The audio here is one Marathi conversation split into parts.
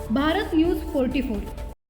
भारत न्यूज 44।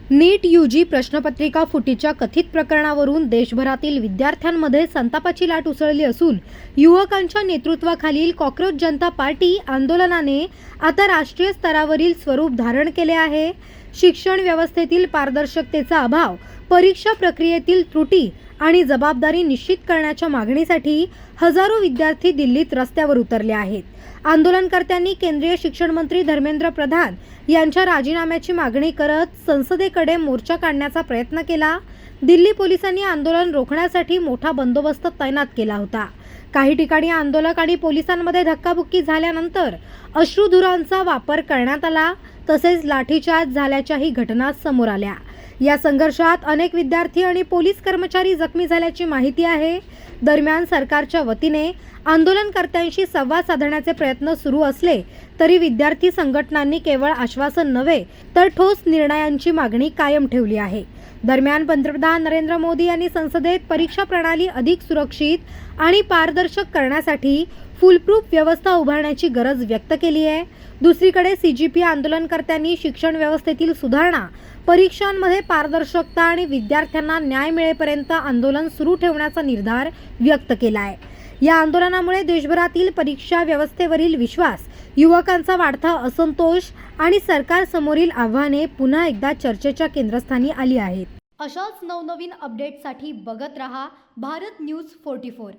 नीट यूजी प्रश्नपत्रिका फुटीच्या कथित प्रकरणावरून देशभरातील विद्यार्थ्यांमध्ये संतापाची लाट उसळली असून युवकांच्या नेतृत्वाखालील कॉकरोच जनता पार्टी आंदोलनाने आता राष्ट्रीय स्तरावरील स्वरूप धारण केले आहे। शिक्षण व्यवस्थेतील पारदर्शकतेचा अभाव, परीक्षा प्रक्रियेतील त्रुटी आणि जबाबदारी निश्चित करण्याच्या मागणीसाठी हजारो विद्यार्थी दिल्लीत रस्त्यावर उतरले आहेत। आंदोलनकर्त्यांनी केंद्रीय शिक्षण मंत्री धर्मेंद्र प्रधान यांच्या राजीनाम्याची मागणी करत संसदेकडे मोर्चा काढण्याचा प्रयत्न केला। दिल्ली पोलिसांनी आंदोलन रोखण्यासाठी मोठा बंदोबस्त तैनात केला होता। काही ठिकाणी आंदोलक आणि पोलिसांमध्ये धक्काबुक्की झाल्यानंतर अश्रुधुरांचा वापर करण्यात आला, तसेच लाठीचार्ज झाल्याच्याही घटना समोर आल्या। या संघर्षात अनेक विद्यार्थी आणि पोलीस कर्मचारी जखमी झाल्याची माहिती आहे। दरम्यान सरकारच्या वतीने आंदोलनकर्त्यांशी संवाद साधण्याचे प्रयत्न सुरू असले तरी विद्यार्थी संघटनांनी केवळ आश्वासन नव्हे तर ठोस निर्णयांची मागणी कायम ठेवली आहे। दरम्यान पंतप्रधान नरेंद्र मोदी यांनी संसदेत परीक्षा प्रणाली अधिक सुरक्षित आणि पारदर्शक करण्यासाठी फुलप्रूफ व्यवस्था उभारण्याची गरज व्यक्त केली आहे। दुसरीकडे सीजीपी आंदोलनकर्त्यांनी शिक्षण व्यवस्थेतील सुधारणा, परीक्षांमध्ये पारदर्शकता आणि विद्यार्थ्यांना न्याय मिळेपर्यंत आंदोलन सुरू ठेवण्याचा निर्धार व्यक्त केला आहे। या आंदोलनामुळे देशभरातील परीक्षा व्यवस्थेवरील विश्वास, युवकांचा वाढता असंतोष आणि सरकारसमोरील आव्हाने पुन्हा एकदा चर्चेच्या केंद्रस्थानी आली आहेत। अशाच नवनवीन अपडेट्ससाठी बघत रहा भारत न्यूज 44।